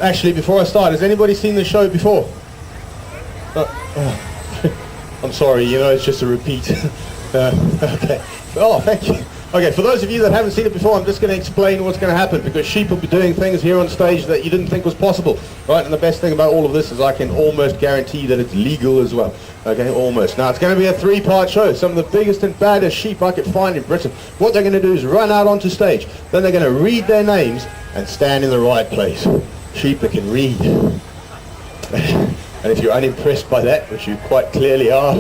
Actually, before I start, has anybody seen the show before? I'm sorry, you know, it's just a repeat. Okay. Oh, thank you. Okay, for those of you that haven't seen it before, I'm just going to explain what's going to happen, because sheep will be doing things here on stage that you didn't think was possible, right? And the best thing about all of this is I can almost guarantee that it's legal as well. Okay, almost. Now, it's going to be a three-part show. Some of the biggest and baddest sheep I could find in Britain. What they're going to do is run out onto stage. Then they're going to read their names and stand in the right place. Sheep that can read. And if you're unimpressed by that, which you quite clearly are,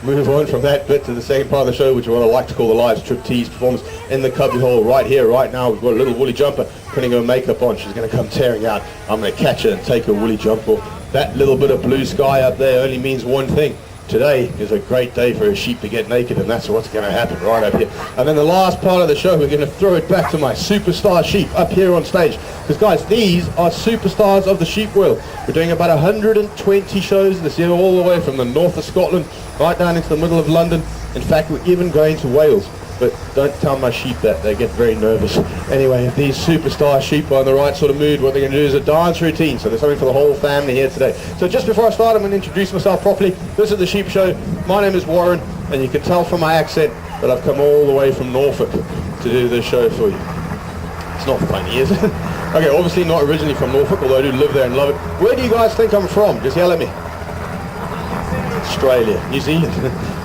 move on from that bit to the second part of the show, which is what I like to call the live striptease performance in the cubby hole right here, right now. We've got a little woolly jumper putting her makeup on. She's going to come tearing out. I'm going to catch her and take her woolly jumper off. That little bit of blue sky up there only means one thing. Today is a great day for a sheep to get naked, and that's what's going to happen right up here. And then the last part of the show, we're going to throw it back to my superstar sheep up here on stage. Because guys, these are superstars of the sheep world. We're doing about 120 shows this year, all the way from the north of Scotland right down into the middle of London. In fact, we're even going to Wales. But don't tell my sheep that, they get very nervous. Anyway, if these superstar sheep are in the right sort of mood, what they're going to do is a dance routine. So there's something for the whole family here today. So just before I start, I'm going to introduce myself properly. This is the Sheep Show. My name is Warren, and you can tell from my accent that I've come all the way from Norfolk to do this show for you. It's not funny, is it? Okay, obviously not originally from Norfolk, although I do live there and love it. Where do you guys think I'm from? Just yell at me. Australia, New Zealand.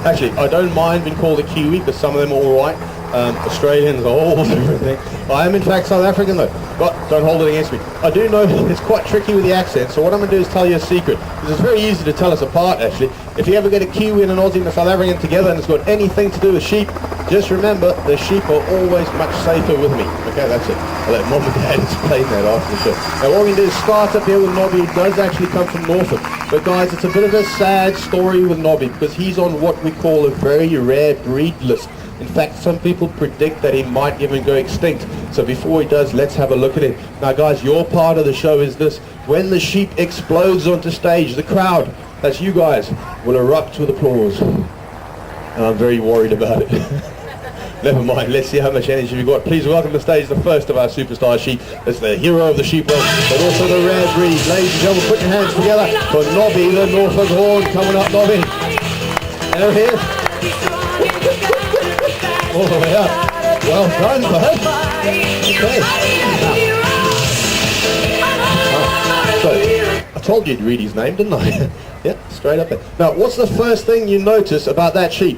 Actually, I don't mind being called a Kiwi, because some of them are all right. Australians are all different thing. I am in fact South African though, but don't hold it against me. I do know it's quite tricky with the accent, so what I'm going to do is tell you a secret, because it's very easy to tell us apart actually. If you ever get a Kiwi and an Aussie and a South African together and it's got anything to do with sheep, just remember the sheep are always much safer with me. Okay, that's it. I'll let Mom and Dad explain that after the show. Now what we're going to do is start up here with Nobby. He does actually come from Norfolk. But guys, it's a bit of a sad story with Nobby, because he's on what we call a very rare breed list. In fact, some people predict that he might even go extinct. So before he does, let's have a look at him. Now guys, your part of the show is this. When the sheep explodes onto stage, the crowd, that's you guys, will erupt with applause. And I'm very worried about it. Never mind, let's see how much energy we've got. Please welcome to the stage the first of our superstar sheep. It's the hero of the sheep world, but also the rare breed. Ladies and gentlemen, put your hands together for Nobby, the Norfolk Horn. Coming up, Nobby. There he is. All the way up. Well done, bud. Okay. So, I told you to read his name, didn't I? Yeah, straight up there. Now, what's the first thing you notice about that sheep?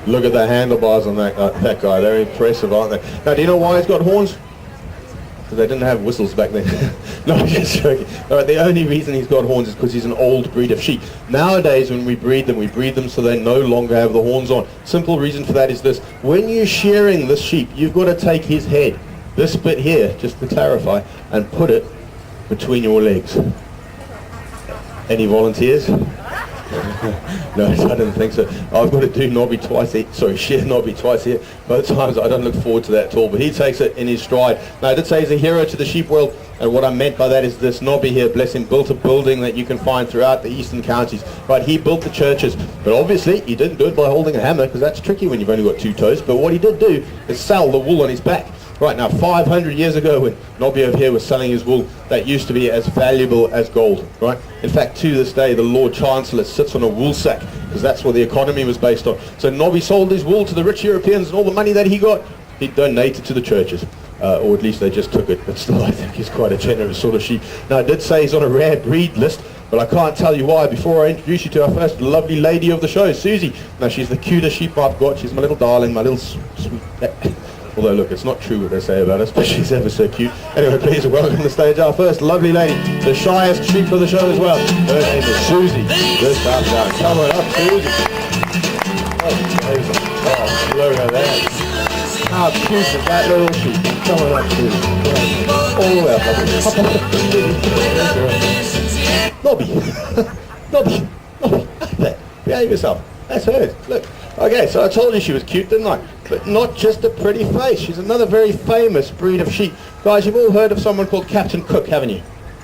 Look at the handlebars on that guy. They're impressive, aren't they? Now, do you know why he's got horns? Because they didn't have whistles back then. No, I'm just joking. All right, the only reason he's got horns is because he's an old breed of sheep. Nowadays, when we breed them so they no longer have the horns on. Simple reason for that is this. When you're shearing this sheep, you've got to take his head, this bit here, just to clarify, and put it between your legs. Any volunteers? No, I don't think so. I've got to do Nobby twice here. Sorry, shear Nobby twice here. Both times I don't look forward to that at all, but he takes it in his stride. Now I did say he's a hero to the sheep world, and what I meant by that is this Nobby here, bless him, built a building that you can find throughout the eastern counties. Right, he built the churches, but obviously he didn't do it by holding a hammer, because that's tricky when you've only got two toes. But what he did do is sell the wool on his back. Right, now 500 years ago when Nobby over here was selling his wool, that used to be as valuable as gold, right? In fact, to this day, the Lord Chancellor sits on a wool sack, because that's what the economy was based on. So Nobby sold his wool to the rich Europeans, and all the money that he got, he donated to the churches. Or at least they just took it, but still I think he's quite a generous sort of sheep. Now I did say he's on a rare breed list, but I can't tell you why before I introduce you to our first lovely lady of the show, Susie. Now she's the cutest sheep I've got. She's my little darling, my little sweet... Although, look, it's not true what they say about us, but she's ever so cute. Anyway, please welcome to the stage our first lovely lady, the shyest sheep of the show as well. Her name is Susie. Just up down. Come on up, Susie. Oh, amazing. Oh, look at that. How cute is that little sheep? Come on up, Susie. All the way up. Nobby. Nobby. There. Behave yourself. That's hers. Look. Okay, so I told you she was cute, didn't I? But not just a pretty face. She's another very famous breed of sheep. Guys, you've all heard of someone called Captain Cook, haven't you?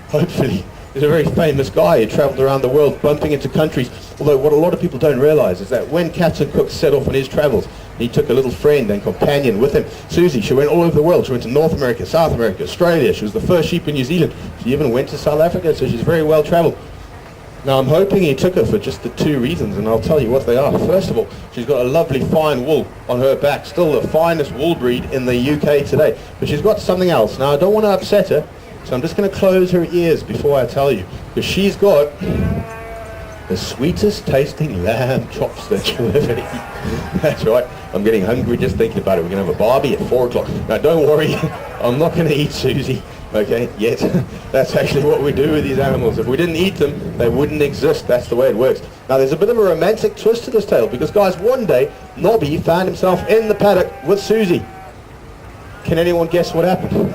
Hopefully. He's a very famous guy who travelled around the world bumping into countries. Although what a lot of people don't realise is that when Captain Cook set off on his travels, He took a little friend and companion with him. Susie, she went all over the world. She went to North America, South America, Australia. She was the first sheep in New Zealand. She even went to South Africa, so she's very well traveled. Now I'm hoping he took her for just the two reasons, and I'll tell you what they are. First of all, she's got a lovely fine wool on her back, still the finest wool breed in the UK today. But she's got something else. Now I don't want to upset her, so I'm just going to close her ears before I tell you, because she's got the sweetest tasting lamb chops that you'll ever eat. That's right. I'm getting hungry just thinking about it. We're going to have a barbie at 4 o'clock. Now don't worry, I'm not going to eat Susie. Okay, yet. That's actually what we do with these animals. If we didn't eat them, they wouldn't exist. That's the way it works. Now there's a bit of a romantic twist to this tale, because guys, one day Nobby found himself in the paddock with Susie. Can anyone guess what happened?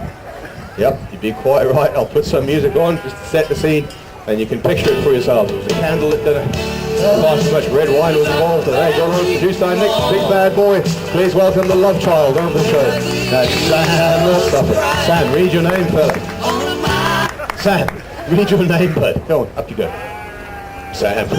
Yep, you'd be quite right. I'll put some music on just to set the scene, and you can picture it for yourselves. It was a candlelit dinner. Far too much red wine was involved. Today, John Rose produced our next big bad boy. Please welcome the love child of the show. That's Sam Willstopper. Sam, read your name, fella. Sam, read your name, bud. Go on, up you go. Sam.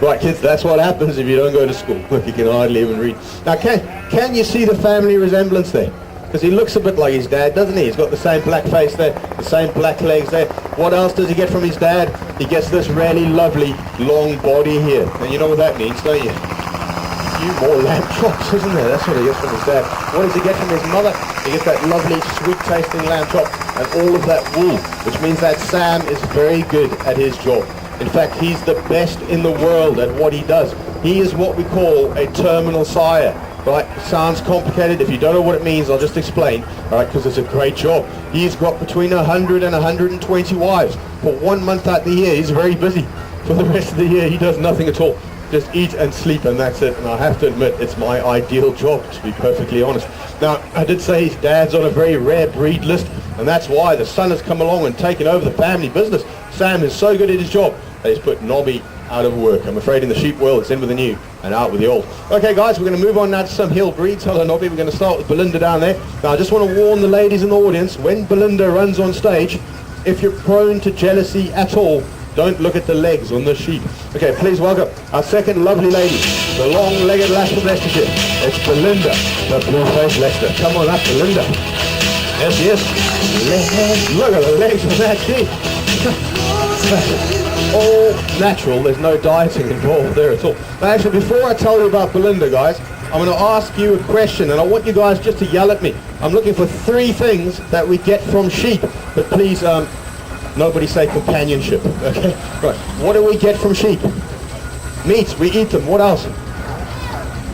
Right, kids, that's what happens if you don't go to school. You can hardly even read. Now, can you see the family resemblance there? Because he looks a bit like his dad, doesn't he? He's got the same black face there, the same black legs there. What else does he get from his dad? He gets this really lovely long body here. And you know what that means, don't you? A few more lamb chops, isn't there? That's what he gets from his dad. What does he get from his mother? He gets that lovely, sweet-tasting lamb chop and all of that wool, which means that Sam is very good at his job. In fact, he's the best in the world at what he does. He is what we call a terminal sire. Right, it sounds complicated. If you don't know what it means, I'll just explain. All right, because it's a great job. He's got between 100 and 120 wives. For 1 month out the year, he's very busy. For the rest of the year, he does nothing at all. Just eat and sleep, and that's it. And I have to admit, it's my ideal job, to be perfectly honest. Now, I did say his dad's on a very rare breed list, and that's why the son has come along and taken over the family business. Sam is so good at his job that he's put Nobby out of work. I'm afraid in the sheep world, it's in with the new and out with the old. Okay, guys, we're going to move on now to some hill breeds. Hello, Nobby. We're going to start with Belinda down there. Now, I just want to warn the ladies in the audience, when Belinda runs on stage, if you're prone to jealousy at all, don't look at the legs on the sheep. Okay, please welcome our second lovely lady, the long-legged lass from Leicestershire. It's Belinda, the blue-faced Leicester. Come on up, Belinda. Yes, she is. Look at the legs of that sheep. All natural, there's no dieting involved there at all. Now actually, before I tell you about Belinda, guys, I'm going to ask you a question, and I want you guys just to yell at me. I'm looking for 3 things that we get from sheep, but please, nobody say companionship, okay? Right, what do we get from sheep? Meat, we eat them. What else?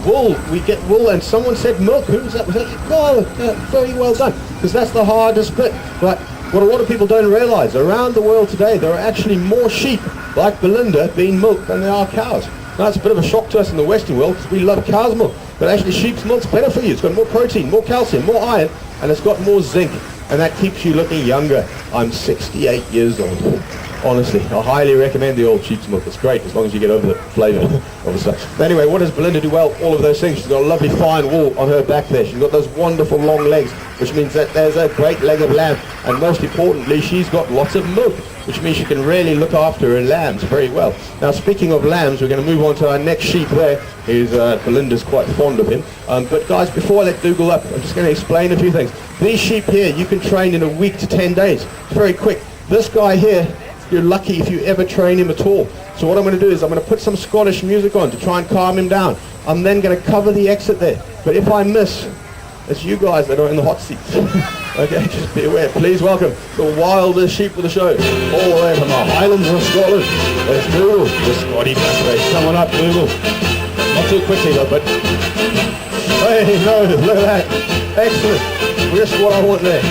Wool, we get wool, and someone said milk. Who was that? Was that? Oh, very well done, because that's the hardest bit, right? What a lot of people don't realize, around the world today, there are actually more sheep like Belinda being milked than there are cows. Now, it's a bit of a shock to us in the Western world because we love cow's milk, but actually sheep's milk's better for you. It's got more protein, more calcium, more iron, and it's got more zinc, and that keeps you looking younger. I'm 68 years old. Honestly, I highly recommend the old sheep's milk. It's great as long as you get over the flavour of the stuff. But anyway, what does Belinda do well? All of those things. She's got a lovely fine wool on her back there. She's got those wonderful long legs, which means that there's a great leg of lamb. And most importantly, she's got lots of milk, which means she can really look after her lambs very well. Now, speaking of lambs, we're going to move on to our next sheep there. Belinda's quite fond of him. But guys, before I let Dougal up, I'm just going to explain a few things. These sheep here, you can train in a week to 10 days. It's very quick. This guy here, you're lucky if you ever train him at all. So what I'm going to do is I'm going to put some Scottish music on to try and calm him down. I'm then going to cover the exit there. But if I miss, it's you guys that are in the hot seats. Okay, just be aware. Please welcome the wildest sheep of the show, all the way from the Highlands of Scotland. There's Dougal, the Scotty Banbury. Come on up, Dougal. Not too quickly though, but... Hey, no, look at that. Excellent. Just what I want there.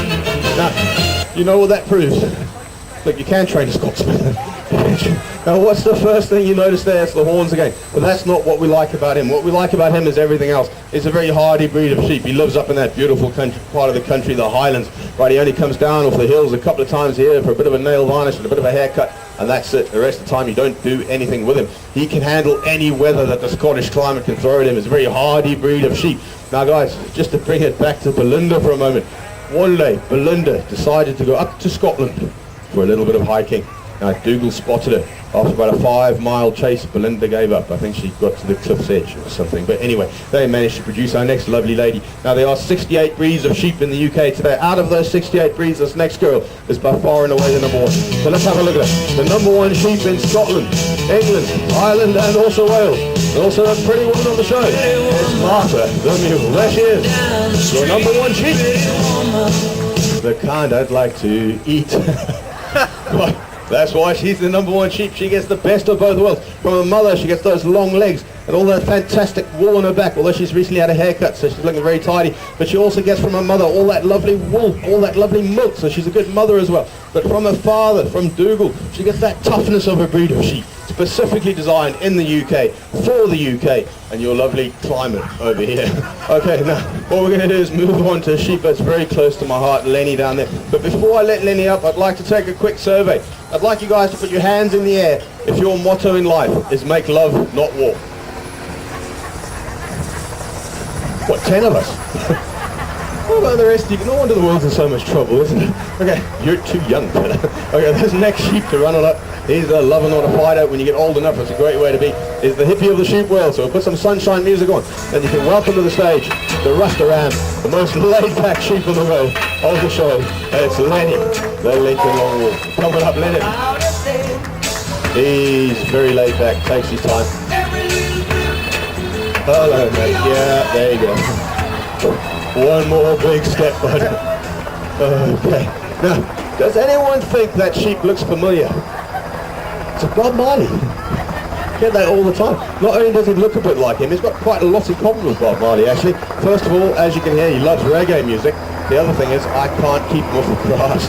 Now, you know what that proves? Look, you can train a Scotsman. Now, what's the first thing you notice there? It's the horns again. But that's not what we like about him. What we like about him is everything else. He's a very hardy breed of sheep. He lives up in that beautiful country, part of the country, the Highlands. Right, he only comes down off the hills a couple of times a year for a bit of a nail varnish and a bit of a haircut, and that's it. The rest of the time, you don't do anything with him. He can handle any weather that the Scottish climate can throw at him. It's a very hardy breed of sheep. Now, guys, just to bring it back to Belinda for a moment. One day, Belinda decided to go up to Scotland for a little bit of hiking. Dougal spotted her after about a 5-mile chase. Belinda gave up. I think she got to the cliff's edge or something. But anyway, they managed to produce our next lovely lady. Now, there are 68 breeds of sheep in the UK today. Out of those 68 breeds, this next girl is by far and away the number one. So let's have a look at her. The number one sheep in Scotland, England, Ireland, and also Wales. And also a pretty woman on the show. It's Martha, the mule. There she is. Your number one sheep. The kind I'd like to eat. That's why she's the number one sheep. She gets the best of both worlds. From her mother, she gets those long legs and all that fantastic wool on her back, although she's recently had a haircut, so she's looking very tidy. But she also gets from her mother all that lovely wool, all that lovely milk, so she's a good mother as well. But from her father, from Dougal, she gets that toughness of a breed of sheep, specifically designed in the UK, for the UK, and your lovely climate over here. Okay, now, what we're going to do is move on to a sheep that's very close to my heart, Lenny down there. But before I let Lenny up, I'd like to take a quick survey. I'd like you guys to put your hands in the air if your motto in life is make love, not war. What, 10 of us? What about the rest of you? No wonder the world's in so much trouble, isn't it? Okay, you're too young for that. Okay, this next sheep to run on up, he's a lover, not a fighter. When you get old enough, it's a great way to be. Is the hippie of the sheep world. So we'll put some sunshine music on. Then you can welcome to the stage the Rustaram, the most laid-back sheep in the world of the show. It's Lenny, the Lincoln Long Wolf. Coming up, Lenny. He's very laid-back, takes his time. Hello, mate. Yeah, there you go. One more big step, bud. Okay. Now, does anyone think that sheep looks familiar? It's a Bob Marley. Get that all the time. Not only does he look a bit like him, he's got quite a lot in common with Bob Marley, actually. First of all, as you can hear, he loves reggae music. The other thing is, I can't keep him off the grass.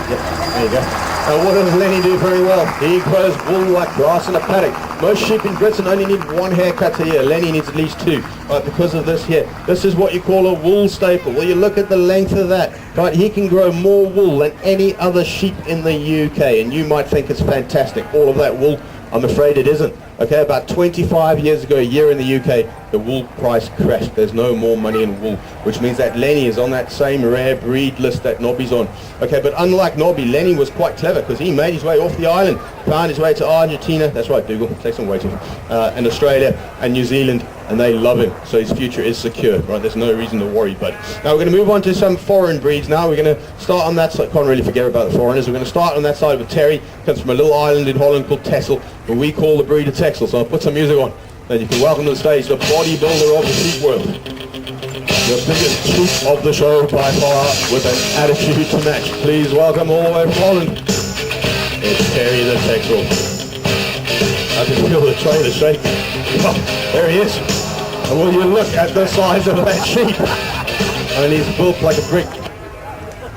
Yep, there you go. And what does Lenny do very well? He grows wool like grass in a paddock. Most sheep in Britain only need one haircut a year. Lenny needs at least two, right, because of this here. This is what you call a wool staple. Well, you look at the length of that, right? He can grow more wool than any other sheep in the UK, and you might think it's fantastic, all of that wool. I'm afraid it isn't. Okay, about 25 years ago, a year in the UK, the wool price crashed. There's no more money in wool, which means that Lenny is on that same rare breed list that Nobby's on. Okay, but unlike Nobby, Lenny was quite clever because he made his way off the island, found his way to Argentina, that's right, Dougal, take some weight off, and Australia and New Zealand, and they love him, so his future is secure, right? There's no reason to worry, bud. Now we're going to move on to some foreign breeds now. We're going to start on that side. Can't really forget about the foreigners. We're going to start on that side with Terry. Comes from a little island in Holland called Texel, but we call the breed of Texel. So I'll put some music on. Then you can welcome to the stage the bodybuilder of the sheep world. The biggest sheep of the show by far, with an attitude to match. Please welcome all the way from Holland. It's Terry the Texel. I can feel the trailer shake. Oh, there he is. And will you look at the size of that sheep? And he's built like a brick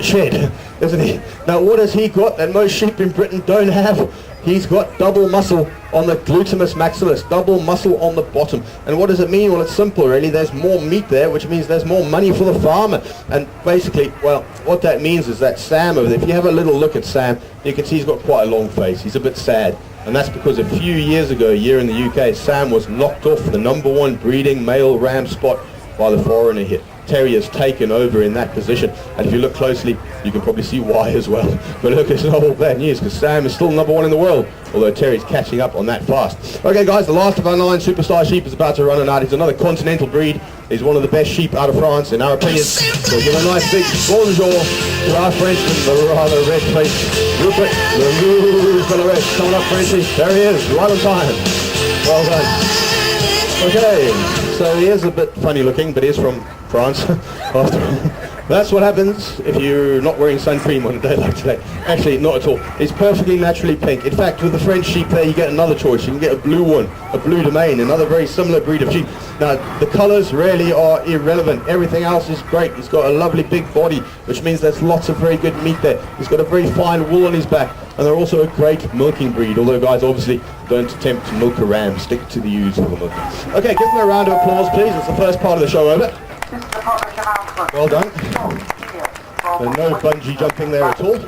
shed, isn't he? Now what has he got that most sheep in Britain don't have? He's got double muscle on the glutamus maximus, double muscle on the bottom. And what does it mean? Well, it's simple really. There's more meat there, which means there's more money for the farmer. And basically, well, what that means is that Sam over there, if you have a little look at Sam, you can see he's got quite a long face. He's a bit sad. And that's because a few years ago, a year in the UK, Sam was knocked off the #1 breeding male ram spot by the foreigner here. Terry has taken over in that position, and if you look closely, you can probably see why as well. But look, it's not all bad news, because Sam is still #1 in the world, although Terry's catching up on that fast. Okay guys, the last of our 9 superstar sheep is about to run an out. He's another continental breed. He's one of the best sheep out of France, in our opinion. So give a nice big bonjour to our Frenchman, the rather red-faced Rupert, the Rouge de la Red. Coming up, Frenchie. There he is, right on time. Well done. Okay, so he is a bit funny looking, but he's from France. After all. That's what happens if you're not wearing sun cream on a day like today. Actually, not at all. It's perfectly naturally pink. In fact, with the French sheep there, you get another choice. You can get a blue one, a blue domain, another very similar breed of sheep. Now, the colours really are irrelevant. Everything else is great. He's got a lovely big body, which means there's lots of very good meat there. He's got a very fine wool on his back, and they're also a great milking breed. Although, guys, obviously, don't attempt to milk a ram. Stick to the ewes for the milking. Okay, give them a round of applause, please. It's the first part of the show over. Well done. So no bungee jumping there at all.